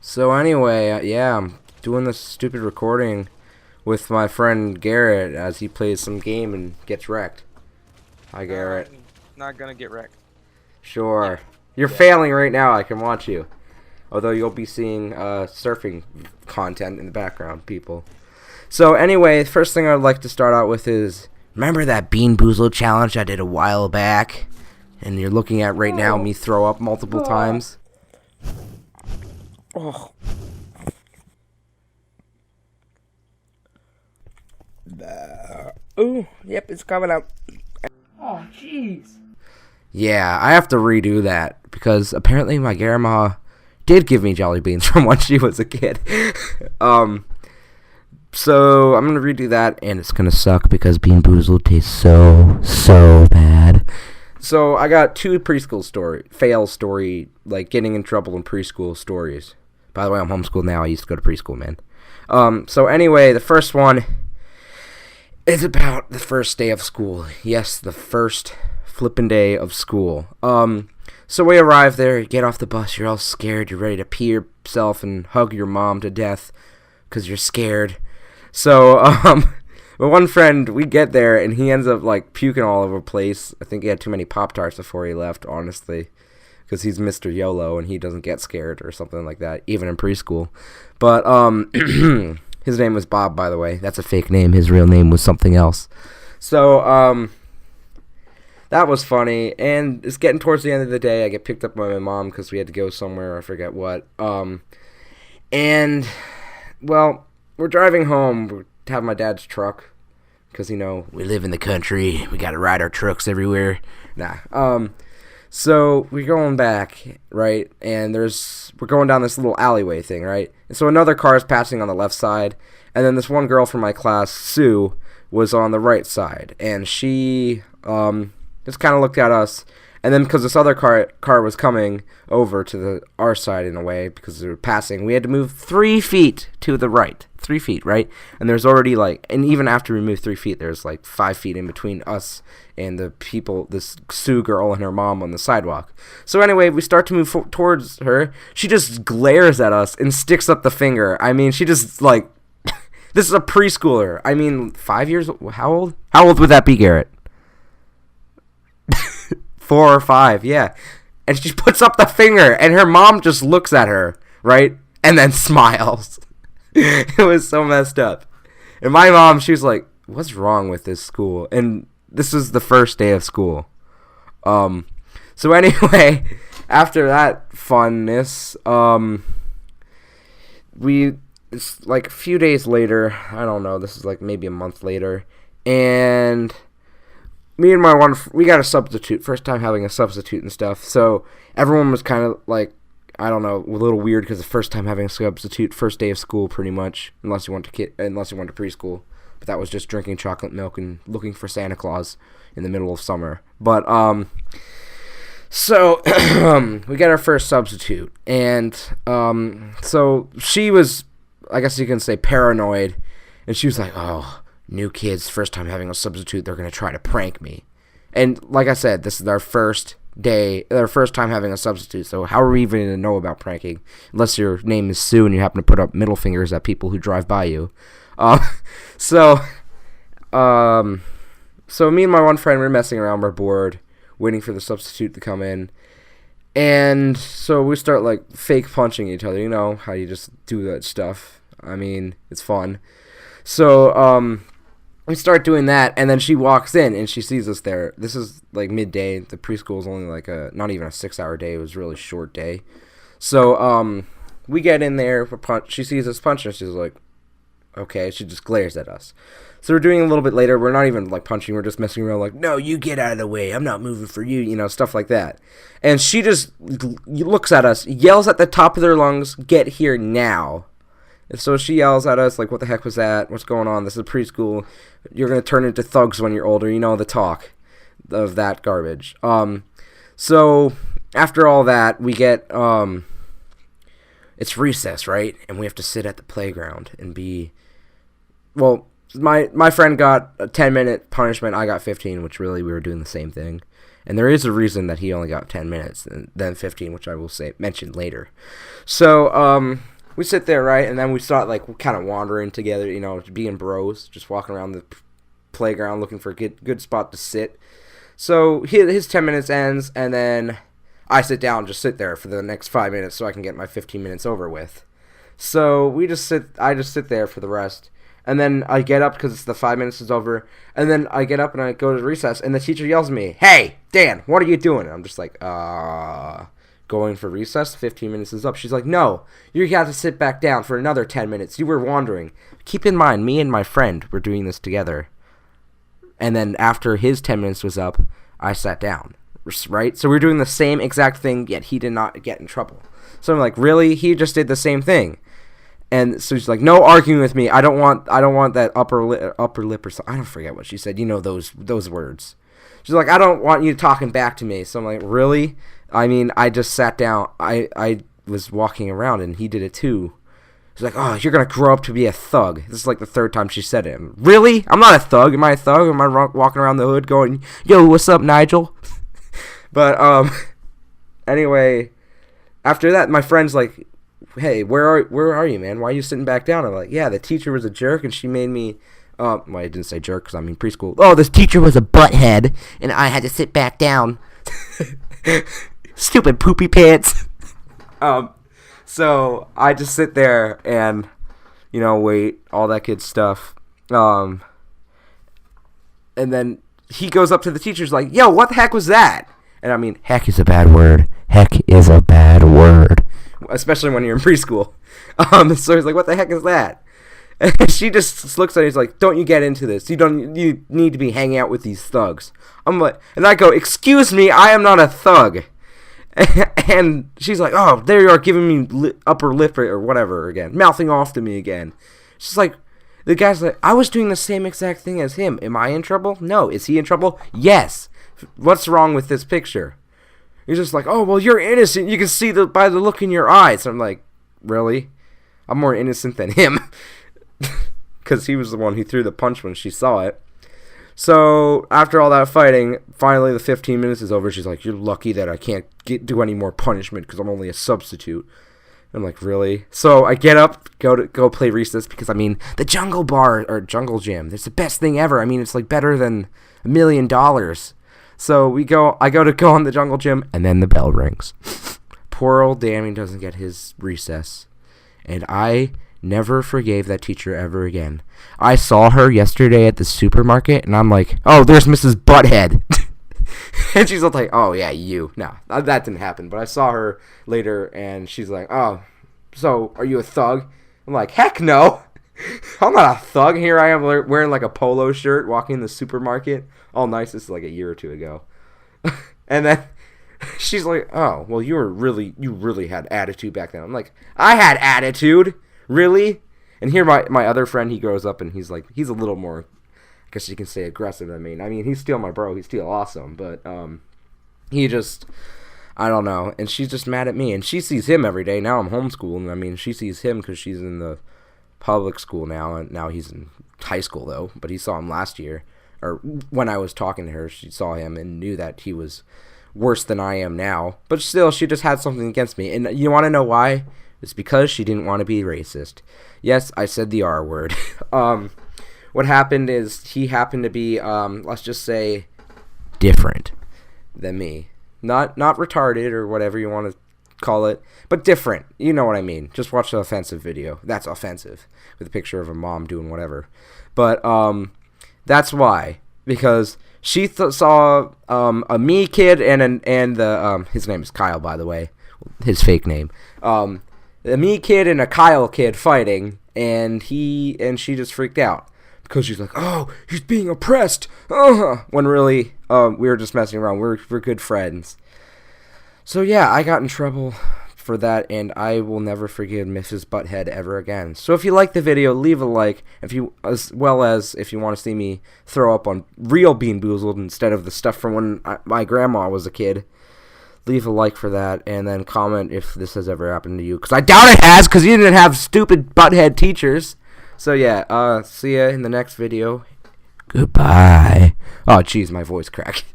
So anyway, yeah, I'm doing this stupid recording with my friend Garrett as he plays some game and gets wrecked. Hi, No, Garrett. I'm not gonna get wrecked. Sure. You're Yeah. failing right now. I can watch you. Although you'll be seeing surfing content in the background, people. So anyway, the first thing I'd like to start out with is, remember that Bean Boozled challenge I did a while back? And you're looking at right now me throw up multiple times? Oh. Ooh, yep, it's coming up. Oh, jeez. Yeah, I have to redo that because apparently my grandma did give me jelly beans from when she was a kid. So I'm gonna redo that, and it's gonna suck because Bean Boozled tastes so bad. So I got two fail story, like getting in trouble in preschool stories. By the way, I'm homeschooled now. I used to go to preschool, man. So anyway, the first one is about the first day of school. Yes, the first flippin' day of school. So we arrive there, get off the bus, you're all scared, you're ready to pee yourself and hug your mom to death because you're scared. So, my one friend, we get there, and he ends up, like, puking all over the place. I think he had too many Pop-Tarts before he left, honestly, because he's Mr. YOLO, and he doesn't get scared or something like that, even in preschool. But, his name was Bob, by the way. That's a fake name. His real name was something else. So, that was funny, and it's getting towards the end of the day. I get picked up by my mom because we had to go somewhere, I forget what. And, well, we're driving home. We have my dad's truck because, you know, we live in the country. We got to ride our trucks everywhere. So we're going back, right? And we're going down this little alleyway thing, right? And so another car is passing on the left side, and then this one girl from my class, Sue, was on the right side, and she just kind of looked at us. And then because this other car was coming over to our side in a way because they were passing, we had to move 3 feet to the right. 3 feet, right? And there's already and even after we moved 3 feet, there's 5 feet in between us and the people, this Sue girl and her mom on the sidewalk. So anyway, we start to move towards her. She just glares at us and sticks up the finger. I mean, she just this is a preschooler. I mean, 5 years, how old? How old would that be, Garrett? 4 or 5, yeah. And she puts up the finger, and her mom just looks at her, right? And then smiles. It was so messed up. And my mom, she was like, what's wrong with this school? And this is the first day of school. So anyway, after that funness, it's a few days later, I don't know, this is maybe a month later, and me and we got a substitute, first time having a substitute and stuff, so everyone was kind of I don't know, a little weird because the first time having a substitute, first day of school pretty much, unless you went to preschool, but that was just drinking chocolate milk and looking for Santa Claus in the middle of summer. But so we got our first substitute, and so she was, I guess you can say, paranoid, and she was like, oh, new kids, first time having a substitute, they're going to try to prank me. And like I said, this is our first time having a substitute, so how are we even going to know about pranking? Unless your name is Sue and you happen to put up middle fingers at people who drive by you. So me and my one friend were messing around, we're bored, waiting for the substitute to come in. And so we start fake punching each other, you know, how you just do that stuff. I mean, it's fun. So, we start doing that, and then she walks in, and she sees us there. This is, midday. The preschool is only, not even a 6-hour day. It was a really short day. So, we get in there for punch. She sees us punching, and she's like, okay. She just glares at us. So we're doing a little bit later. We're not even, punching. We're just messing around, no, you get out of the way. I'm not moving for you, you know, stuff like that. And she just looks at us, yells at the top of their lungs, get here now. And so she yells at us, what the heck was that? What's going on? This is preschool. You're going to turn into thugs when you're older. You know the talk of that garbage. So after all that, we get, it's recess, right? And we have to sit at the playground and my friend got a 10-minute punishment. I got 15, which really we were doing the same thing. And there is a reason that he only got 10 minutes and then 15, which I will mention later. So, we sit there, right? And then we start, like, kind of wandering together, you know, being bros, just walking around the playground looking for a good spot to sit. So, his 10 minutes ends, and then I sit down, just sit there for the next 5 minutes so I can get my 15 minutes over with. So, I just sit there for the rest. And then I get up because the 5 minutes is over. And then I get up and I go to recess. And the teacher yells at me, "Hey, Dan, what are you doing?" And I'm just like, going for recess? 15 minutes is up. She's like, "No, you got to sit back down for another 10 minutes. You were wandering." Keep in mind, me and my friend were doing this together. And then after his 10 minutes was up, I sat down. Right? So we're doing the same exact thing, yet he did not get in trouble. So I'm like, really? He just did the same thing. And so she's like, "No arguing with me. I don't want that upper lip or something." I don't forget what she said. You know those words. She's like, "I don't want you talking back to me." So I'm like, really? I mean, I just sat down. I was walking around and he did it too. She's like, "Oh, you're gonna grow up to be a thug." This is like the third time she said it. Really? I'm not a thug. Am I a thug? Am I walking around the hood going, "Yo, what's up, Nigel?" But anyway, after that, my friend's like, "Hey, where are you, man? Why are you sitting back down?" I'm like, "Yeah, the teacher was a jerk, and she made me." Well, I didn't say jerk because I mean preschool. "Oh, this teacher was a butthead, and I had to sit back down." Stupid poopy pants. So I just sit there and, you know, wait, all that good stuff. And then he goes up to the teacher's like, "Yo, what the heck was that?" And I mean, heck is a bad word. Heck is a bad word. Especially when you're in preschool. So he's like, "What the heck is that?" And she just looks at it. He's like, "Don't you get into this. You need to be hanging out with these thugs." I'm like, and I go, "Excuse me, I am not a thug." And she's like, "Oh, there you are giving me upper lip or whatever again. Mouthing off to me again." She's like, the guy's like, "I was doing the same exact thing as him. Am I in trouble? No. Is he in trouble? Yes. What's wrong with this picture?" He's just like, "Oh, well, you're innocent. You can see by the look in your eyes." I'm like, really? I'm more innocent than him. Because he was the one who threw the punch when she saw it. So, after all that fighting, finally the 15 minutes is over. She's like, "You're lucky that I can't do any more punishment because I'm only a substitute." I'm like, really? So, I get up, go play recess because, I mean, the jungle bar, or jungle gym, it's the best thing ever. I mean, it's like better than $1 million. So, I go on the jungle gym, and then the bell rings. Poor old Danny doesn't get his recess. And I never forgave that teacher ever again. I saw her yesterday at the supermarket, and I'm like, "Oh, there's Mrs. Butthead." And she's like, "Oh, yeah, you." No, that didn't happen. But I saw her later, and she's like, "Oh, so are you a thug?" I'm like, "Heck no. I'm not a thug." Here I am wearing like a polo shirt, walking in the supermarket. All nice. This is like a year or two ago. And then she's like, "Oh, well, you really had attitude back then." I'm like, "I had attitude? Really?" And here my other friend, he grows up and he's a little more, I guess you can say, aggressive than me. I mean, he's still my bro. He's still awesome. But he just, I don't know. And she's just mad at me. And she sees him every day. Now I'm homeschooling. I mean, she sees him because she's in the public school now. And now he's in high school, though. But he saw him last year. Or when I was talking to her, she saw him and knew that he was worse than I am now. But still, she just had something against me. And you want to know why? It's because she didn't want to be racist. Yes, I said the R word. What happened is he happened to be, let's just say, different than me. Not retarded or whatever you want to call it, but different. You know what I mean. Just watch the offensive video. That's offensive, with a picture of a mom doing whatever. But that's why. Because she saw a me kid and the his name is Kyle, by the way, his fake name. The me kid and a Kyle kid fighting, and she just freaked out because she's like, "Oh, he's being oppressed." When really, we were just messing around. We're good friends. So yeah, I got in trouble for that, and I will never forgive Mrs. Butthead ever again. So if you like the video, leave a like. As well as if you want to see me throw up on real Bean Boozled instead of the stuff from when my grandma was a kid, leave a like for that, and then comment if this has ever happened to you, because I doubt it has, because you didn't have stupid butthead teachers. So yeah, see ya in the next video. Goodbye. Oh, jeez, my voice cracked.